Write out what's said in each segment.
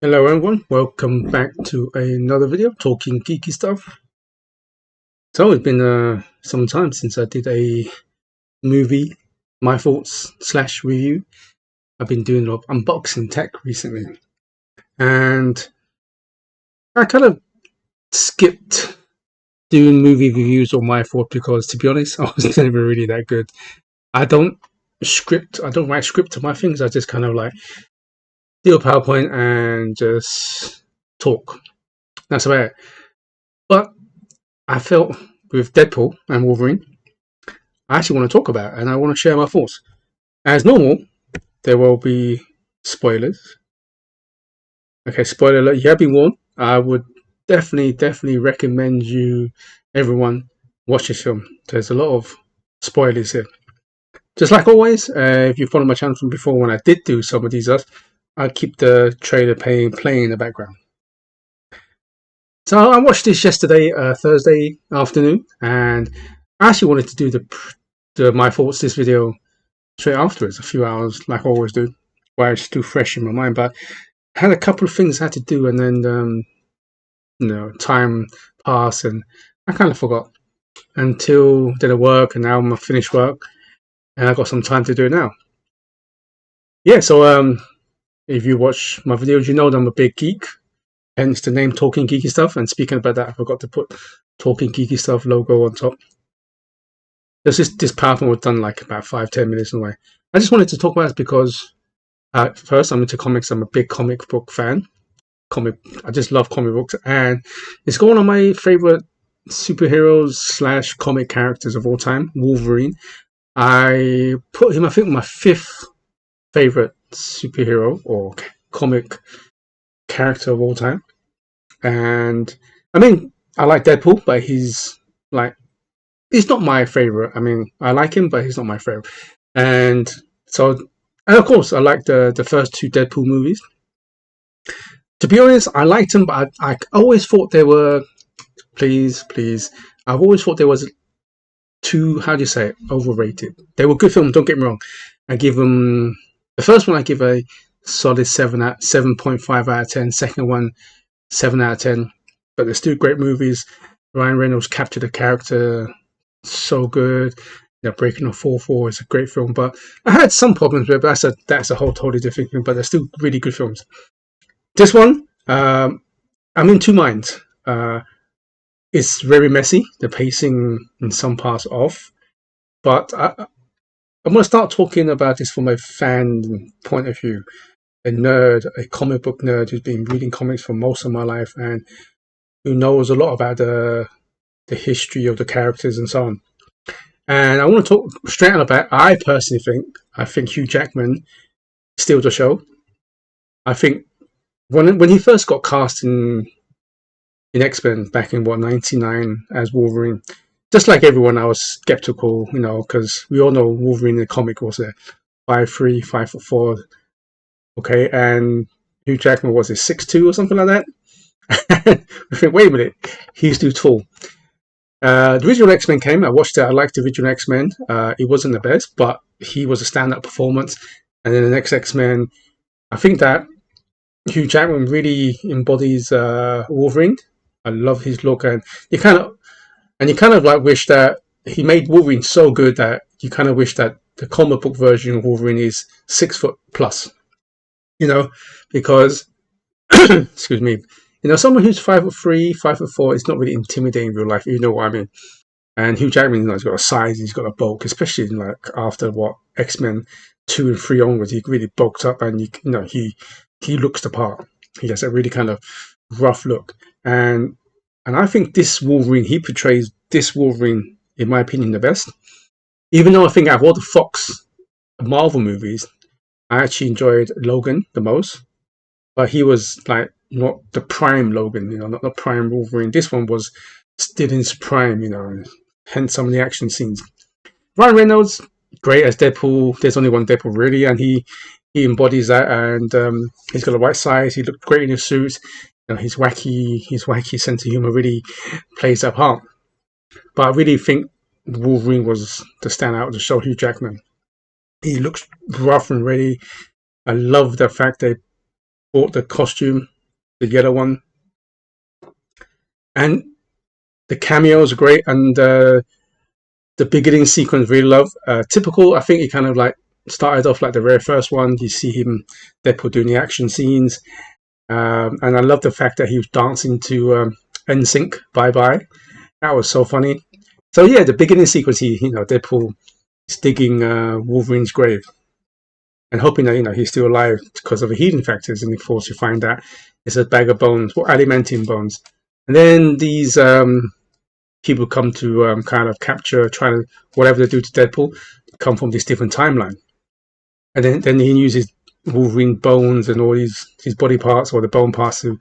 Hello everyone, welcome back to another video talking geeky stuff. So it's been some time since I did a movie, my thoughts slash review. I've been doing a lot of unboxing tech recently, and I kind of skipped doing movie reviews on my thought because, to be honest, I was never really that good. I don't I don't write script to my things. I just kind of like do a PowerPoint and just talk. That's about it. But I felt with Deadpool and Wolverine, I actually want to talk about and I want to share my thoughts. As normal, there will be spoilers. Okay, spoiler alert, you have been warned. I would definitely recommend everyone, watch this film. There's a lot of spoilers here. Just like always, if you follow my channel from before, when I did do some of these, I keep the trailer playing in the background. So I watched this yesterday, Thursday afternoon, and I actually wanted to do the my thoughts this video straight afterwards, a few hours, like I always do, while it's still fresh in my mind. But I had a couple of things I had to do, and then time passed, and I kind of forgot until did I work, and now I'm finished work, and I got some time to do it now. Yeah, so if you watch my videos, you know that I'm a big geek, hence the name Talking Geeky Stuff. And speaking about that, I forgot to put Talking Geeky Stuff logo on top. This PowerPoint was done like about 5-10 minutes away. I just wanted to talk about it because first, I'm into comics. I'm a big comic book fan. I just love comic books, and it's got one of my favorite superheroes slash comic characters of all time, Wolverine. I put him, I think, my fifth favorite superhero or comic character of all time. And I mean, I like Deadpool, but he's not my favorite. I mean, I like him, but he's not my favorite. And so, and of course, I like the first two Deadpool movies. To be honest, I liked them, but I always thought they were, please. I've always thought they was too, how do you say it, overrated. They were good films. Don't get me wrong. I give them the first one. I give a solid 7.5 out of 10. Second one, 7 out of 10. But they're still great movies. Ryan Reynolds captured the character so good. Breaking the 4-4 is a great film, but I had some problems with it. But that's a whole totally different thing. But they're still really good films. This one, I'm in two minds. It's very messy. The pacing in some parts off, but I'm going to start talking about this from a fan point of view. A nerd, a comic book nerd who's been reading comics for most of my life and who knows a lot about the history of the characters and so on. And I want to talk straight on the bat. I think Hugh Jackman steals the show. I think when he first got cast in X-Men back in 99 as Wolverine, just like everyone, I was skeptical, because we all know Wolverine in the comic was a 5'3", 5'4", okay, and Hugh Jackman was a 6'2" or something like that. I think, wait a minute, he's too tall. The original X-Men came. I watched it. I liked the original X-Men. It wasn't the best, but he was a stand-up performance. And then the next X-Men, I think that Hugh Jackman really embodies Wolverine. I love his look, and you kind of like wish that he made Wolverine so good that you kind of wish that the comic book version of Wolverine is 6 foot plus, because excuse me, someone who's 5'3", 5'4" is not really intimidating in real life. You know what I mean? And Hugh Jackman, he's got a size, he's got a bulk, especially like after what X-Men 2 and 3 onwards, he really bulked up, and he looks the part. He has a really kind of rough look, and I think this Wolverine, he portrays this Wolverine, in my opinion, the best. Even though I think out of all the Fox Marvel movies, I actually enjoyed Logan the most, but he was like not the prime Logan, not the prime Wolverine. This one was still in his prime, hence some of the action scenes. Ryan Reynolds, great as Deadpool. There's only one Deadpool really, and he embodies that, and he's got the right size. He looked great in his suit. His wacky sense of humor really plays that part. But I really think Wolverine was the standout of the show. Hugh Jackman. He looks rough and ready. I love the fact that bought the costume, the yellow one, and the cameos are great. And the beginning sequence really love. Typical, I think he kind of like started off like the very first one. You see him, Deadpool, doing the action scenes, and I love the fact that he was dancing to NSYNC, Bye Bye. That was so funny. So yeah, the beginning sequence, Deadpool is digging Wolverine's grave and hoping that he's still alive because of the healing factors, and of course you find that it's a bag of bones, or adamantium bones, and then these people come to kind of capture, try to whatever they do to Deadpool, come from this different timeline, and then he uses Wolverine bones and all his body parts or the bone parts to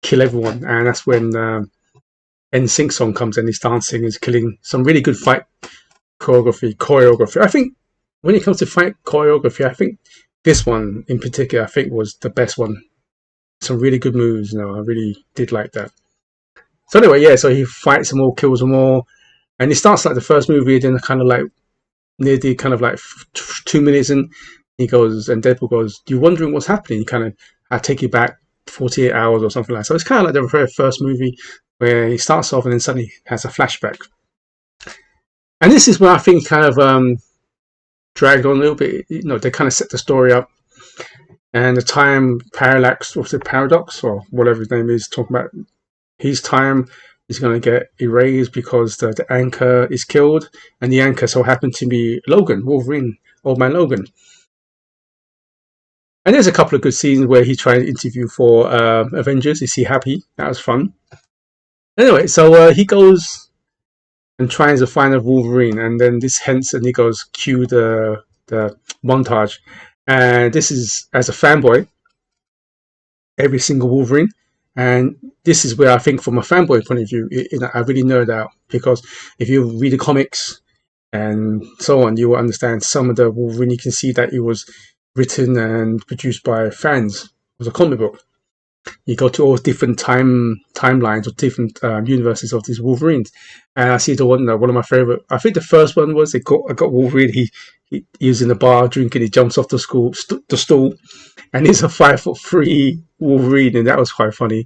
kill everyone, and that's when NSYNC song comes and he's dancing, he's killing some really good fight choreography. I think when it comes to fight choreography, I think this one in particular, I think was the best one. Some really good moves, I really did like that. So anyway, yeah, so he fights them all, kills them all, and it starts like the first movie, then kind of like near the kind of like 2 minutes in, he goes, and Deadpool goes, "You wondering what's happening?" He kind of, "I take you back 48 hours or something like that." So it's kind of like the very first movie where he starts off and then suddenly has a flashback. And this is where I think kind of dragged on a little bit. They kind of set the story up, and the time parallax, or the paradox, or whatever his name is, talking about his time is going to get erased because the anchor is killed, and the anchor so happened to be Logan, Wolverine, Old Man Logan. And there's a couple of good scenes where he tried to interview for Avengers. Is he happy? That was fun. Anyway, so he goes and tries to find a Wolverine, and then this and he goes, cue the montage. And this is, as a fanboy, every single Wolverine. And this is where I think, from a fanboy point of view, I really nerd out, because if you read the comics and so on, you will understand some of the Wolverine. You can see that it was written and produced by fans. It was a comic book. You go to all different timelines or different universes of these Wolverines, and I see the one of my favorite. I think the first one was I got Wolverine. He was in the bar drinking. He jumps off the stool, and he's a 5'3" Wolverine, and that was quite funny.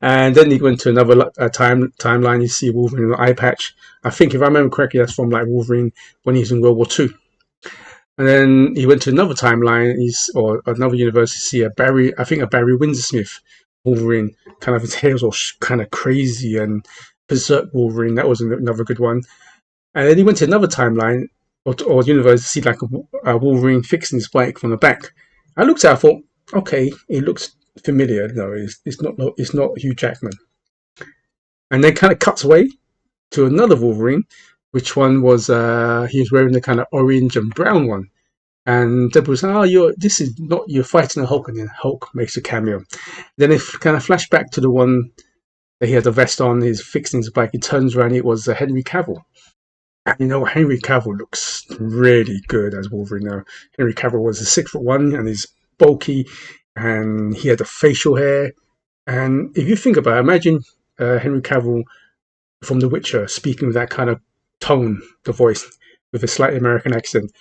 And then he went to another timeline. You see Wolverine with an eye patch. I think, if I remember correctly, that's from like Wolverine when he's in World War II. And then he went to another timeline, or another universe, to see a Barry Windsor Smith Wolverine. Kind of his hair was all kind of crazy and berserk Wolverine. That was another good one. And then he went to another timeline or universe to see like a Wolverine fixing his bike from the back. I looked at it, I thought, okay, it looks familiar. No, it's not Hugh Jackman. And then kind of cuts away to another Wolverine. Which one was he was wearing the kind of orange and brown one, and Deadpool was saying, this is not, you're fighting a Hulk, and then Hulk makes a cameo. Then it kind of flashed back to the one that he had the vest on, he's fixing his bike, he turns around, it was Henry Cavill. And Henry Cavill looks really good as Wolverine now. Henry Cavill was 6'1" and he's bulky, and he had the facial hair. And if you think about it, imagine Henry Cavill from The Witcher speaking with that kind of tone, the voice, with a slightly American accent.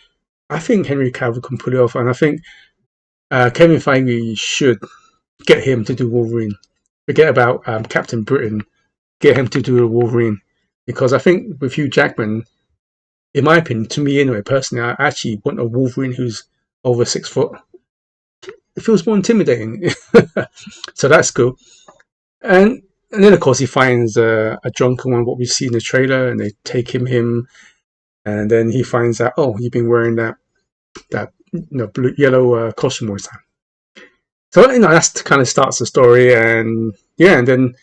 I think Henry Cavill can pull it off, and I think Kevin Feige should get him to do Wolverine. Forget about Captain Britain. Get him to do a Wolverine, because I think with Hugh Jackman, in my opinion, to me anyway, personally, I actually want a Wolverine who's over 6 foot. It feels more intimidating. So that's cool. And then, of course, he finds a drunken one, what we see in the trailer, and they take him, and then he finds out, oh, you've been wearing that blue, yellow costume all the time. So that kind of starts the story, and yeah, and then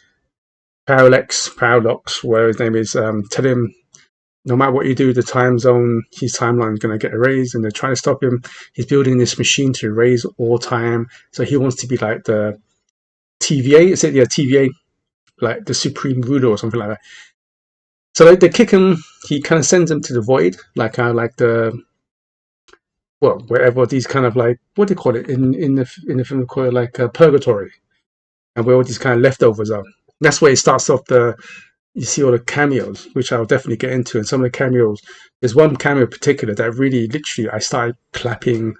Paradox, whatever his name is, tell him, no matter what you do, the time zone, his timeline is going to get erased, and they're trying to stop him. He's building this machine to erase all time, so he wants to be like the TVA. Is it TVA? Like the supreme ruler or something like that. So they kick him. He kind of sends him to the void, like wherever these kind of like, what do they call it in the film? They call it like purgatory, and where all these kind of leftovers are. That's where it starts off. You see all the cameos, which I'll definitely get into, and some of the cameos. There's one cameo in particular that really, literally, I started clapping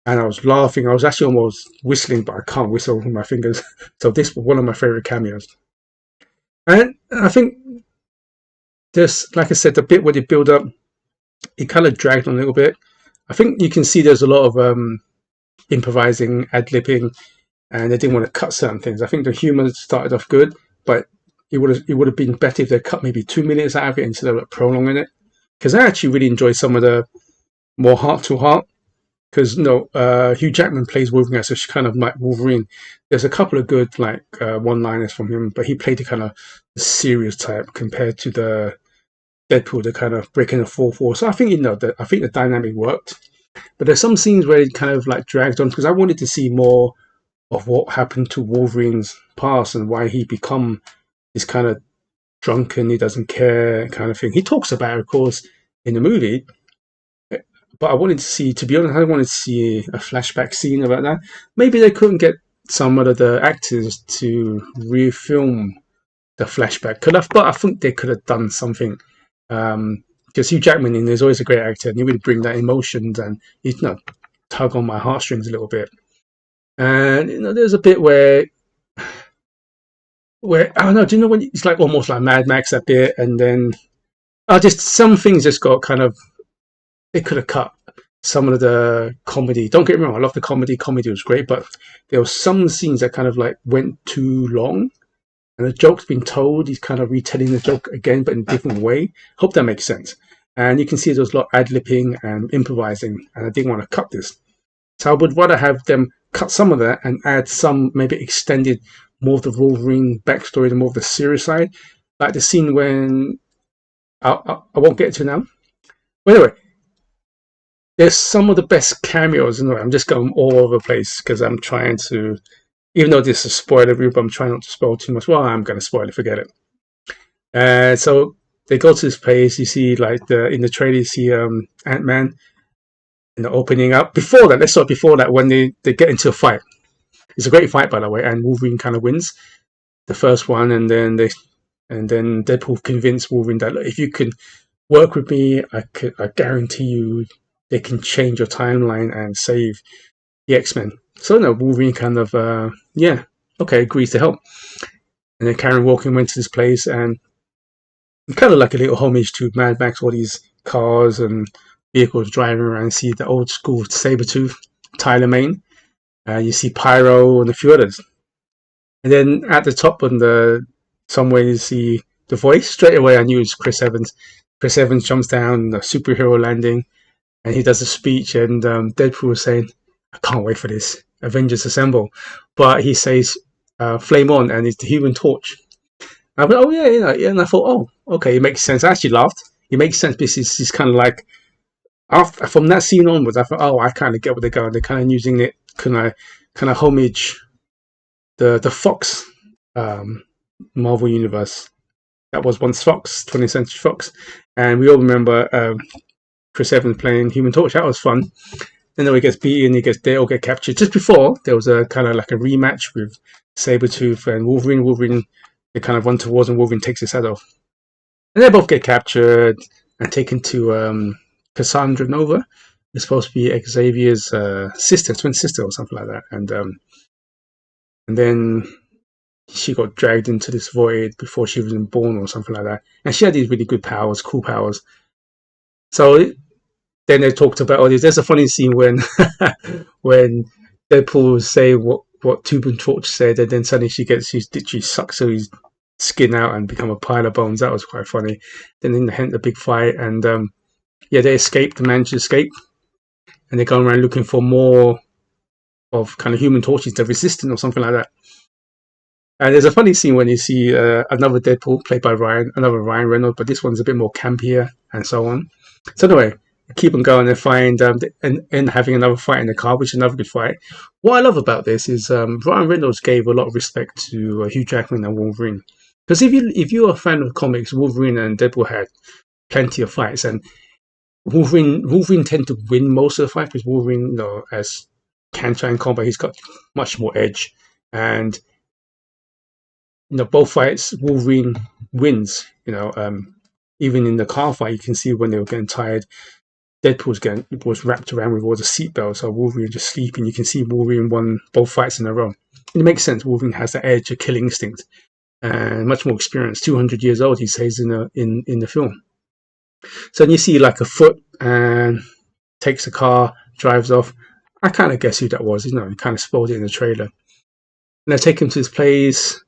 and I was laughing. I was actually almost whistling, but I can't whistle with my fingers. So this was one of my favorite cameos. And I think there's, like I said, the bit where they build up, it kind of dragged on a little bit. I think you can see there's a lot of improvising, ad-libbing, and they didn't want to cut certain things. I think the humor started off good, but it would have been better if they cut maybe 2 minutes out of it instead of like prolonging it. Because I actually really enjoyed some of the more heart to heart. Because Hugh Jackman plays Wolverine as a kind of like Wolverine. There's a couple of good like one-liners from him, but he played the kind of serious type compared to the Deadpool, the kind of breaking the fourth wall. So I think I think the dynamic worked. But there's some scenes where it kind of like dragged on because I wanted to see more of what happened to Wolverine's past and why he become this kind of drunken, he doesn't care kind of thing. He talks about it, of course, in the movie, but I wanted to see, to be honest, I wanted to see a flashback scene about that. Maybe they couldn't get some of the actors to refilm the flashback. But I think they could have done something. Because Hugh Jackman is always a great actor, and he would bring that emotions and he'd tug on my heartstrings a little bit. And there's a bit where I don't know. Do you know when it's like almost like Mad Max a bit, and then just some things just got kind of, they could have cut some of the comedy. Don't get me wrong, I love the comedy. Comedy was great, but there were some scenes that kind of like went too long, and the joke's been told. He's kind of retelling the joke again, but in a different way. Hope that makes sense. And you can see there's a lot of ad-libbing and improvising, and I didn't want to cut this. So I would rather have them cut some of that and add some maybe extended more of the Wolverine backstory, the more of the serious side, like the scene when I won't get to now. But anyway, there's some of the best cameos. I'm just going all over the place because I'm trying to, even though this is a spoiler review, but I'm trying not to spoil too much. Well, I'm going to spoil it. Forget it. So they go to this place. You see, like in the trailer, you see Ant-Man opening up. Before that, let's start before that when they get into a fight. It's a great fight, by the way, and Wolverine kind of wins the first one, and then Deadpool convinced Wolverine that, look, if you can work with me, I guarantee you they can change your timeline and save the X-Men. So Wolverine kind of agrees to help. And then Karen Walken went to this place, and kind of like a little homage to Mad Max, all these cars and vehicles driving around. See the old school Sabretooth, Tyler Mane. You see Pyro and a few others. And then at the top on somewhere you see the voice. Straight away I knew it was Chris Evans. Chris Evans jumps down the superhero landing and he does a speech, and Deadpool was saying, I can't wait for this. Avengers Assemble. But he says, flame on, and it's the Human Torch. I went, oh yeah, and I thought, oh, okay, it makes sense. I actually laughed. It makes sense because it's kind of like, from that scene onwards, I thought, oh, I kind of get what they're going. They're kind of using it, kind of homage the Fox Marvel universe that was once Fox, 20th Century Fox, and we all remember Chris Evans playing Human Torch. That was fun. Then he gets beaten, they all get captured. Just before there was a kind of like a rematch with Sabretooth and Wolverine. Wolverine, they kind of run towards, and Wolverine takes his head off, and they both get captured and taken to Cassandra Nova. It's supposed to be Xavier's twin sister or something like that, and then she got dragged into this void before she was born or something like that. And she had these really good powers, cool powers. So then they talked about all this. There's a funny scene when when Deadpool say what Tube and Torch said, and then suddenly she sucks his skin out and become a pile of bones. That was quite funny. Then in the big fight, and they escaped. The managed to escape, and they're going around looking for more of kind of Human Torches, the Resistance or something like that. And there's a funny scene when you see another Deadpool played by another Ryan Reynolds, but this one's a bit more campier and so on. So anyway, keep on going and find and having another fight in the car, which is another good fight. What I love about this is Ryan Reynolds gave a lot of respect to Hugh Jackman and Wolverine, because if you're a fan of comics, Wolverine and Deadpool had plenty of fights, and Wolverine tend to win most of the fights because Wolverine, as can try in combat, he's got much more edge, and both fights Wolverine wins. Even in the car fight, you can see when they were getting tired, was wrapped around with all the seatbelts, so Wolverine just sleeping. You can see Wolverine won both fights in a row. And it makes sense. Wolverine has the edge, a killing instinct, and much more experience. 200 years old, he says in the film. So then you see like a foot and takes the car, drives off. I kind of guess who that was. You know, he kind of spoiled it in the trailer. And they take him to this place,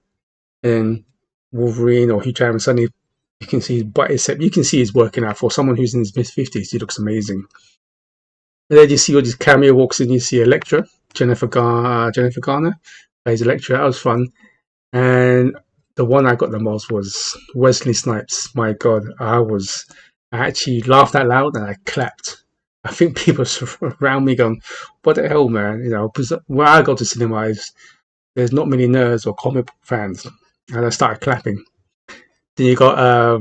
and Wolverine or Hugh Jackman suddenly you can see his butt, except you can see he's working out. For someone who's in his mid-50s, he looks amazing. And then you see all these cameo walks in. You see Elektra, Jennifer Garner plays Elektra. That was fun. And the one I got the most was Wesley Snipes. My God, I actually laughed out loud and I clapped. I think people around me going, "What the hell, man?" You know, because where I go to cinema there's not many nerds or comic book fans, and I started clapping. Then you got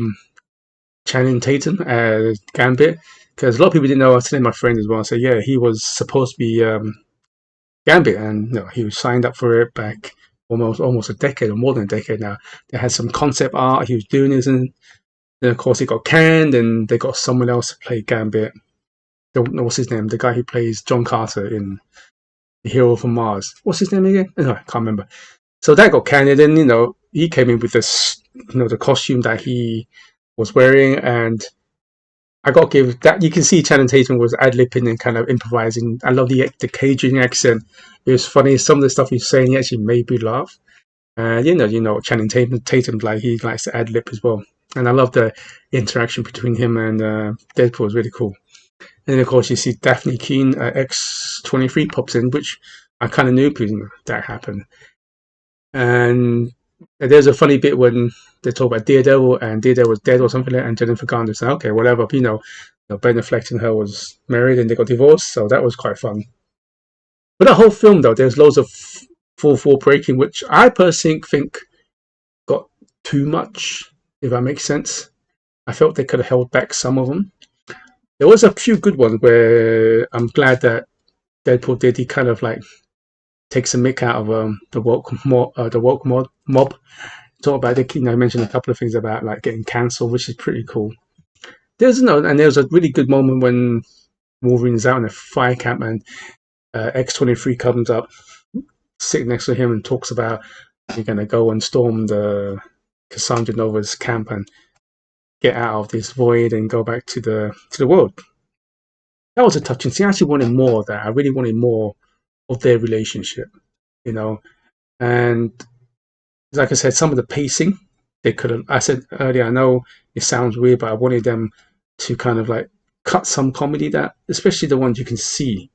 Channing Tatum as Gambit, because a lot of people didn't know. I was telling my friend as well. I said, yeah, he was supposed to be Gambit, and no, he was signed up for it back almost a decade or more than a decade now. They had some concept art. He was doing this, and then of course it got canned, and they got someone else to play Gambit. Don't know what's his name. The guy who plays John Carter in The Hero from Mars. What's his name again? No, I can't remember. So that got canned, and then he came in with this, the costume that he was wearing, and I got to give that. You can see Channing Tatum was ad-libbing and kind of improvising. I love the Cajun accent. It was funny. Some of the stuff he's saying, he actually made me laugh. And Channing Tatum, like, he likes to ad-lib as well. And I love the interaction between him and Deadpool. It was really cool. And then of course you see Daphne Keane, X-23 pops in, which I kind of knew that happened. And there's a funny bit when they talk about Daredevil and Daredevil was dead or something like that, and Jennifer Garner said, okay, whatever. But, Ben Affleck and her was married and they got divorced, so that was quite fun. But the whole film, though, there's loads of fourth breaking, which I personally think got too much, if that makes sense. I felt they could have held back some of them. There was a few good ones where I'm glad that Deadpool did. He kind of like takes a mick out of the woke mob. Talk about it. I mentioned a couple of things about like getting cancelled, which is pretty cool. There's a really good moment when Wolverine is out in a fire camp and X-23 comes up, sitting next to him, and talks about you're going to go and storm the Cassandra Nova's camp and get out of this void and go back to the world. That was a touching scene. I actually wanted more of that. I really wanted more of their relationship, and like I said, some of the pacing they could have. I said earlier, I know it sounds weird, but I wanted them to kind of like cut some comedy, that especially the ones you can see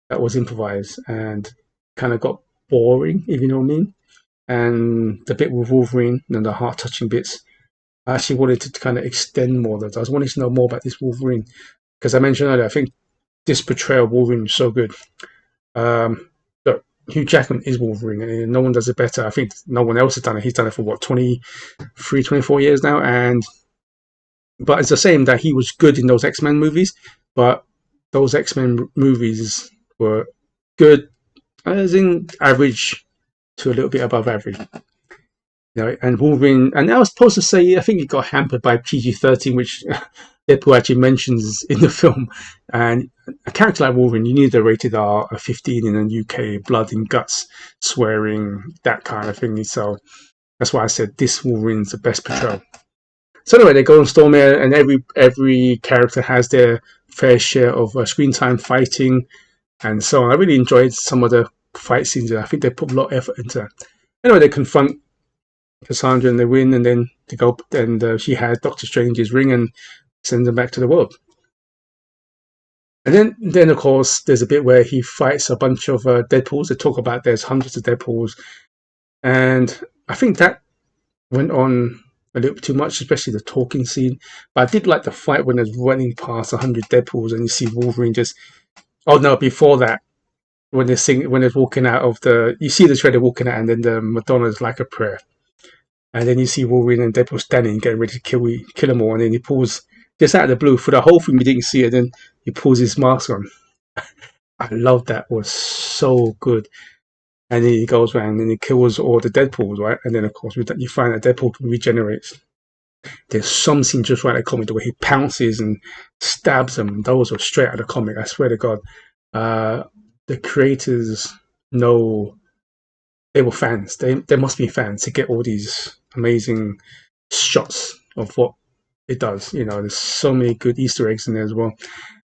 that was improvised and kind of got boring, if you know what I mean. And the bit with Wolverine and the heart touching bits, I actually wanted to kind of extend more of that. I was wanting to know more about this Wolverine, because I mentioned earlier, I think this portrayal of Wolverine is so good. Look, Hugh Jackman is Wolverine, and no one does it better. I think no one else has done it. He's done it for what, 23, 24 years now, but it's the same that he was good in those X-Men movies, but those X-Men movies were good, as in average to a little bit above average. And Wolverine, and I was supposed to say, I think it got hampered by PG-13, which Deadpool actually mentions in the film. And a character like Wolverine, you need a rated R, a 15 in the UK, blood and guts, swearing, that kind of thing. So that's why I said this Wolverine's the best portrayal. So anyway, they go and storm it, and every character has their fair share of screen time fighting and so on. I really enjoyed some of the fight scenes. I think they put a lot of effort into that. Anyway, they confront Cassandra and they win, and then they go, and she has Doctor Strange's ring and sends them back to the world. And then of course there's a bit where he fights a bunch of Deadpools. They talk about there's hundreds of Deadpools, and I think that went on a little bit too much, especially the talking scene. But I did like the fight when there's running past 100 Deadpools and you see Wolverine just. Oh no! Before that, when they're walking out of you see the trailer walking out, and then the Madonna's like a prayer. And then you see Wolverine and Deadpool standing, getting ready to kill them all. And then he pulls, just out of the blue, for the whole thing we didn't see it, then he pulls his mask on. I love that. It was so good. And then he goes around and he kills all the Deadpools, right? And then, of course, you find that Deadpool regenerates. There's some scenes just right in the comic, the way he pounces and stabs them. Those are straight out of the comic. I swear to God. Uh, the creators know they were fans. They must be fans to get all these amazing shots of what it does. You know, there's so many good Easter eggs in there as well.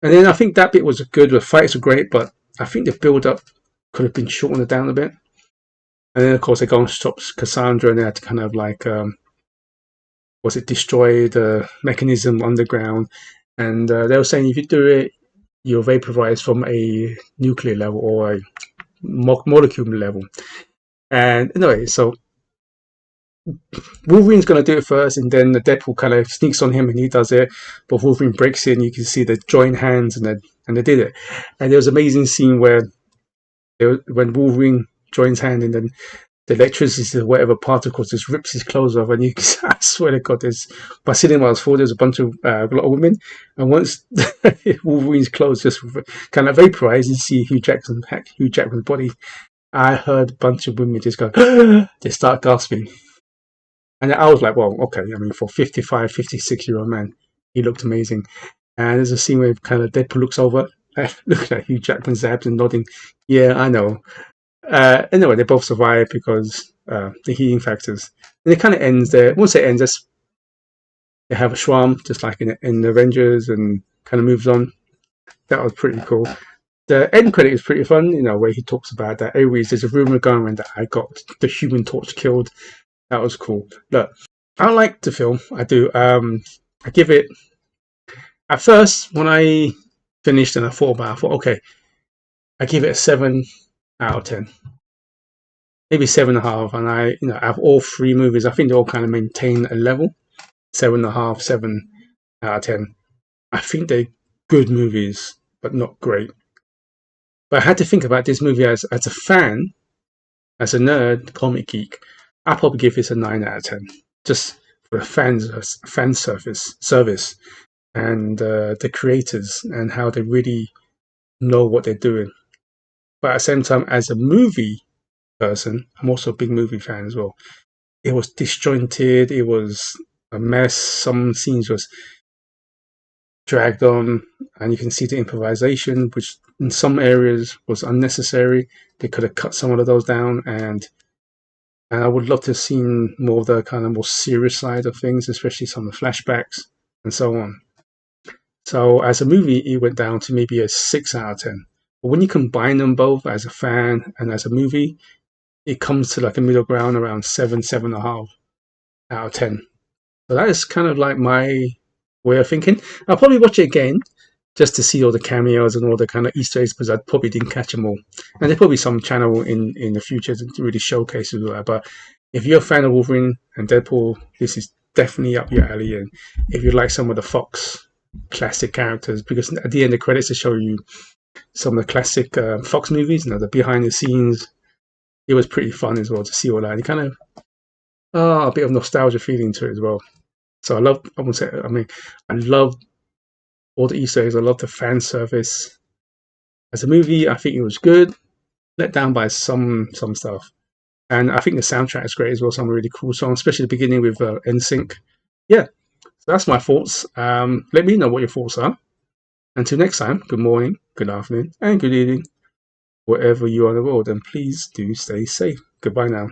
And then I think that bit was good. The fights were great, but I think the build up could have been shortened down a bit. And then of course they go and stop Cassandra, and they had to kind of like was it destroy the mechanism underground. And they were saying if you do it, you'll vaporize from a nuclear level or a molecule level. And anyway, so Wolverine's going to do it first, and then the Deadpool kind of sneaks on him and he does it. But Wolverine breaks it, and you can see the joint hands, and they did it. And there was an amazing scene where when Wolverine joins hand, and then the electricity or whatever particles just rips his clothes off, and you can, I swear to God, by cinema I was full, there's a bunch of a lot of women, and once Wolverine's clothes just kind of vaporize, you see Hugh Jackman's body. I heard a bunch of women just go, they start gasping. And I was like, well, okay, I mean, for 55, 56-year-old man, he looked amazing. And there's a scene where kind of Deadpool looks over, looking at Hugh Jackman's abs and nodding, yeah, I know. Anyway, they both survive because the healing factors. And it kind of ends there. Once it ends, they have a Schwarm, just like in the Avengers, and kind of moves on. That was pretty cool. The end credit is pretty fun, you know, where he talks about that. Anyways, there's a rumor going around that I got the Human Torch killed. That was cool. Look, I like the film. I do. I give it. At first, when I finished and I thought about it, I thought, okay, I give it a 7 out of 10. Maybe 7.5. And I, you know, out of all three movies, I think they all kind of maintain a level. 7.5, 7 out of 10. I think they're good movies, but not great. But I had to think about this movie as a fan, as a nerd, comic geek. I'll probably give this a 9 out of 10. Just for a fan service and the creators and how they really know what they're doing. But at the same time, as a movie person, I'm also a big movie fan as well. It was disjointed. It was a mess. Some scenes was dragged on, and you can see the improvisation, which in some areas was unnecessary. They could have cut some of those down, and I would love to have seen more of the kind of more serious side of things, especially some of the flashbacks and so on. So as a movie, it went down to maybe a 6 out of 10. But when you combine them both as a fan and as a movie, it comes to like a middle ground around 7, 7.5 out of 10. So that is kind of like my way of thinking. I'll probably watch it again just to see all the cameos and all the kind of Easter eggs, because I probably didn't catch them all. And there'll probably some channel in the future to really showcase all that. But if you're a fan of Wolverine and Deadpool, this is definitely up your alley. And if you like some of the Fox classic characters, because at the end the credits will show you some of the classic Fox movies, you know, the behind the scenes. It was pretty fun as well to see all that. And it kind of a bit of nostalgia feeling to it as well. So I love all the Easter eggs. I love the fan service. As a movie, I think it was good. Let down by some stuff. And I think the soundtrack is great as well. Some really cool songs, especially the beginning with NSYNC. Yeah, so that's my thoughts. Let me know what your thoughts are. Until next time, good morning, good afternoon, and good evening, wherever you are in the world. And please do stay safe. Goodbye now.